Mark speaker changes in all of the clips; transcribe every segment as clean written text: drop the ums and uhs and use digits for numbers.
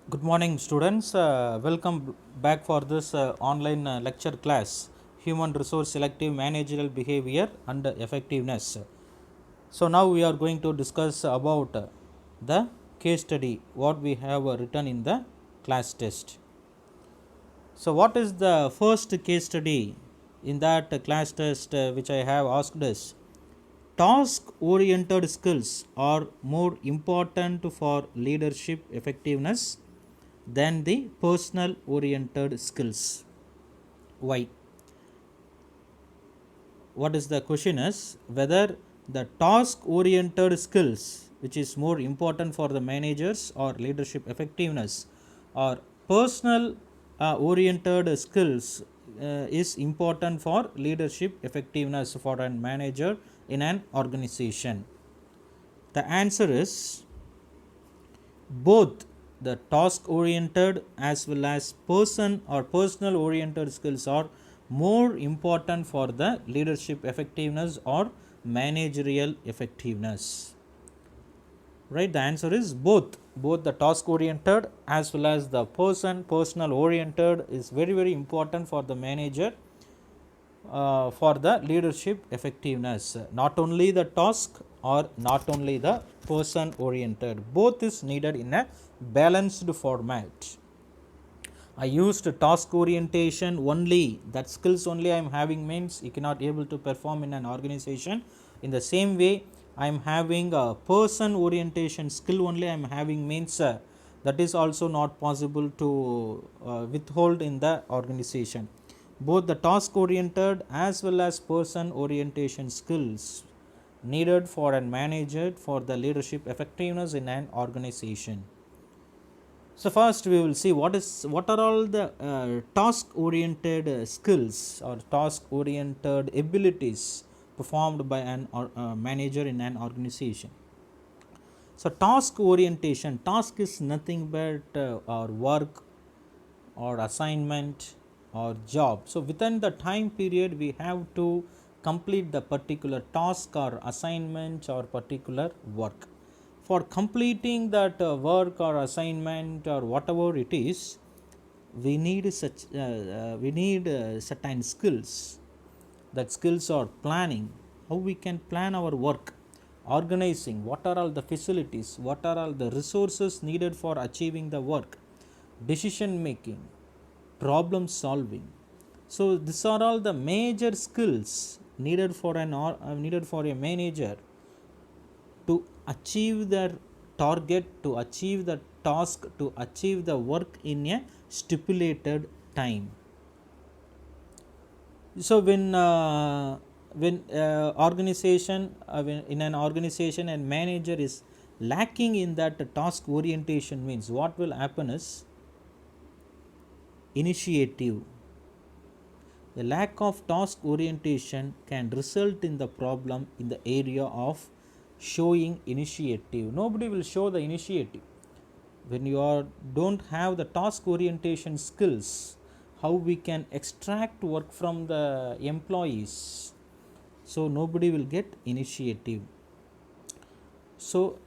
Speaker 1: Good morning, students. Welcome back for this online lecture class, Human Resource Selective Managerial Behavior and Effectiveness. So now we are going to discuss about the case study, what we have written in the class test. So what is the first case study in that class test which I have asked is, task oriented skills are more important for leadership effectiveness than the personal oriented skills. Why? What is the question is whether the task oriented skills, which is more important for the managers or leadership effectiveness, or personal oriented skills is important for leadership effectiveness for a manager in an organization. The answer is both. The task oriented as well as person or personal oriented skills are more important for the leadership effectiveness or managerial effectiveness. Right, the answer is both the task oriented as well as the personal oriented is very important for the manager for the leadership effectiveness. Not only the task or not only the person oriented, both is needed in a balanced format. I used task orientation only, that skills only I am having means you cannot able to perform in an organization. In the same way, I am having a person orientation skill only I am having means that is also not possible to withhold in the organization. Both the task oriented as well as person orientation skills needed for a manager for the leadership effectiveness in an organization. So first we will see what are all the task oriented skills or task oriented abilities performed by an manager in an organization. So task orientation, task is nothing but our work or assignment or job. So within the time period we have to complete the particular task or assignment or particular work. For completing that work or assignment or whatever it is, we need certain skills. That skills are planning, how we can plan our work, organizing, what are all the facilities, what are all the resources needed for achieving the work, decision making, problem solving. So these are all the major skills needed for needed for a manager to achieve their target, to achieve the task, to achieve the work in a stipulated time. So when organization when in an organization and manager is lacking in that task orientation means what will happen is initiative. The lack of task orientation can result in the problem in the area of showing initiative. Nobody will show the initiative when you don't have the task orientation skills. How we can extract work from the employees, so nobody will get initiative. So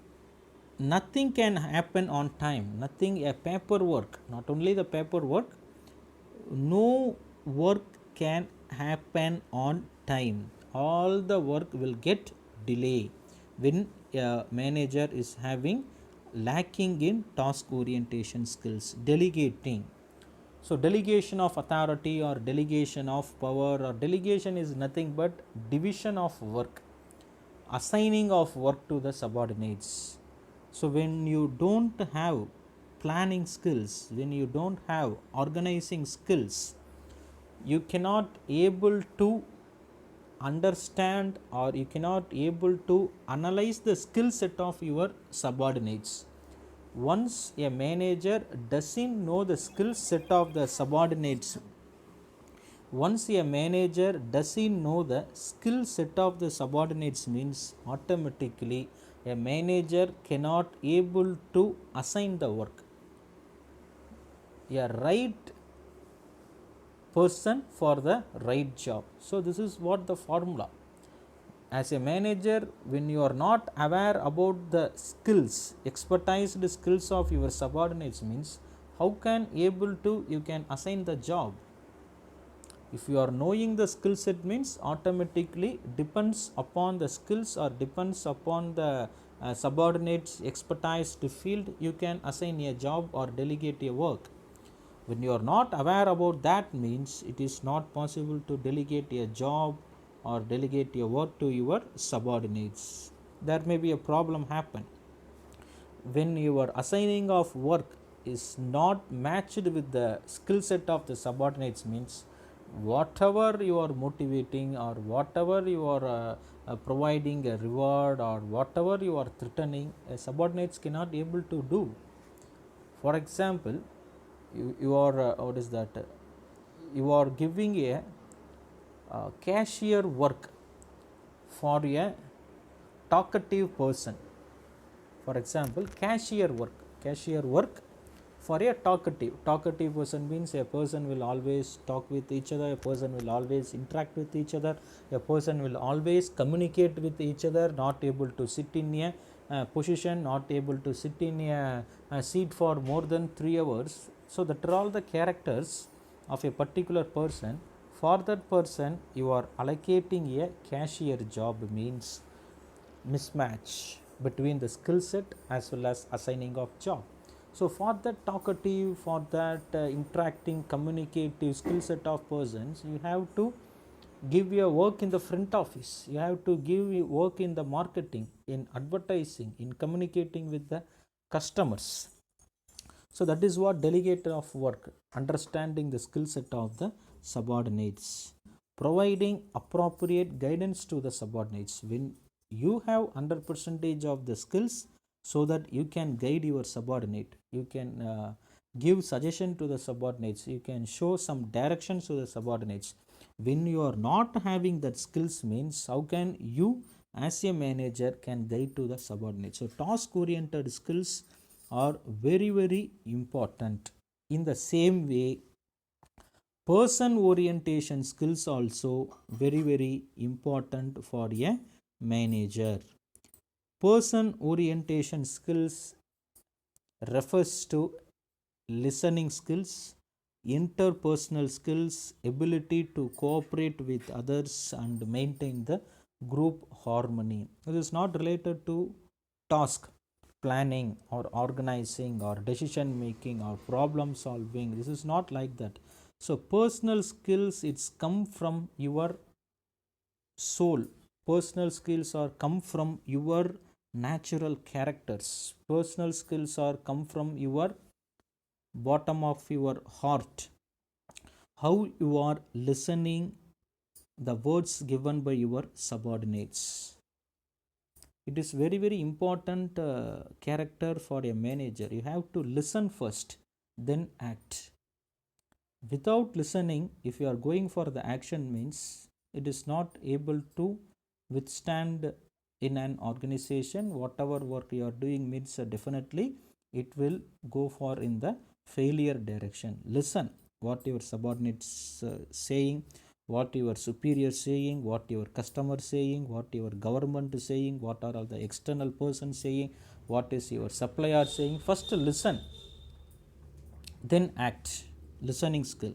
Speaker 1: nothing can happen on time, nothing, a paperwork, not only the paperwork, no work can happen on time. All the work will get delay when a manager is having lacking in task orientation skills. Delegating, so delegation of authority or delegation of power or delegation is nothing but division of work, assigning of work to the subordinates. So when you don't have planning skills, when you don't have organizing skills, you cannot able to understand or you cannot able to analyze the skill set of your subordinates. Once a manager doesn't know the skill set of the subordinates, once a manager doesn't know the skill set of the subordinates means automatically a manager cannot able to assign the work. A right person for the right job. So this is what the formula. As a manager, when you are not aware about the skills, expertise skills of your subordinates means how can able to you can assign the job? If you are knowing the skill set means automatically depends upon the skills or depends upon the subordinates expertise to field, you can assign a job or delegate a work. When you are not aware about that means it is not possible to delegate a job or delegate your work to your subordinates. There may be a problem happen when your assigning of work is not matched with the skill set of the subordinates means whatever you are motivating or whatever you are providing a reward or whatever you are threatening, subordinates cannot able to do. For example, you are what is that you are giving a cashier work for a talkative person. For example, cashier work for a talkative person means a person will always talk with each other, a person will always interact with each other, a person will always communicate with each other, not able to sit in a position, not able to sit in a seat for more than 3 hours. So that are all the characters of a particular person. For that person you are allocating a cashier job means mismatch between the skill set as well as assigning of job. So for that talkative, for that interacting communicative skill set of persons, you have to give your work in the front office, you have to give your work in the marketing, in advertising, in communicating with the customers. So that is what delegator of work, understanding the skill set of the subordinates, providing appropriate guidance to the subordinates. When you have 100 percentage of the skills, so that you can guide your subordinate, you can give suggestion to the subordinates, you can show some directions to the subordinates. When you are not having that skills means how can you as a manager can guide to the subordinates? So task oriented skills are very important. In the same way, person orientation skills also very important for a manager. Person orientation skills refers to listening skills, interpersonal skills, ability to cooperate with others and maintain the group harmony. It is not related to task planning or organizing or decision making or problem solving. This is not like that. So personal skills, it's come from your soul. Personal skills are come from your natural characters. Personal skills are come from your bottom of your heart, how you are listening the words given by your subordinates. It is very important character for a manager. You have to listen first, then act. Without listening, if you are going for the action means it is not able to withstand in an organization. Whatever work you are doing means definitely it will go for in the failure direction. Listen what your subordinates saying, what your superior saying, what your customer saying, what your government is saying, what are all the external person saying, what is your supplier saying. First listen, then act. Listening skill.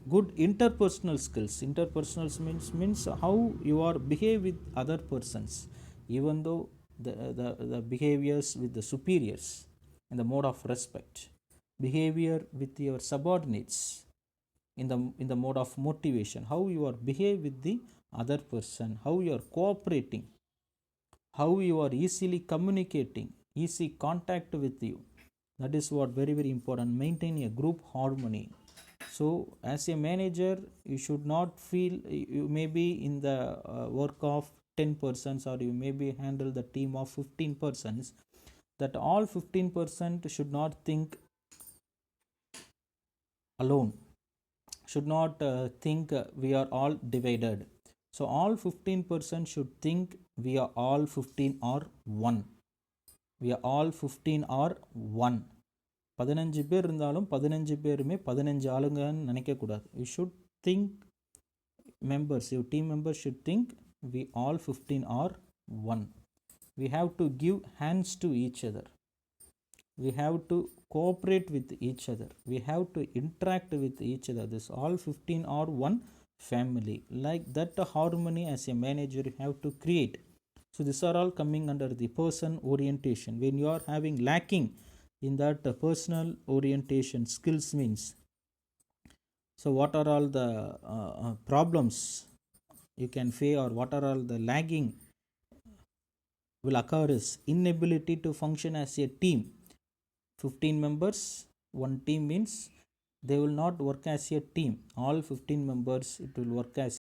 Speaker 1: Good interpersonal skills. Interpersonal means how you are behave with other persons, even though the behaviors with the superiors in the mode of respect, behavior with your subordinates in the mode of motivation, how you are behave with the other person, how you are cooperating, how you are easily communicating, easy contact with you. That is what very important. Maintain a group harmony. So as a manager you should not feel you may be in the work of 10 persons, or you may be handle the team of 15 persons, that all 15% should not think alone, should not think we are all divided. So all 15% should think we are all 15 or 1. We are all 15 or 1. 15 பேர் இருந்தாலும் 15 பேருமே 15 ஆளுங்கன்னு நினைக்கக்கூடாது. You should think members, your team members should think we all 15 are 1. We have to give hands to each other. we have to cooperate with each other, we have to interact with each other. This all 15 are one family, like that harmony as a manager you have to create. So these are all coming under the person orientation. When you are having lacking in that personal orientation skills means, so what are all the problems you can face, or what are all the lagging will occur is inability to function as a team. 15 members, one team means they will not work as a team. All 15 members, it will work as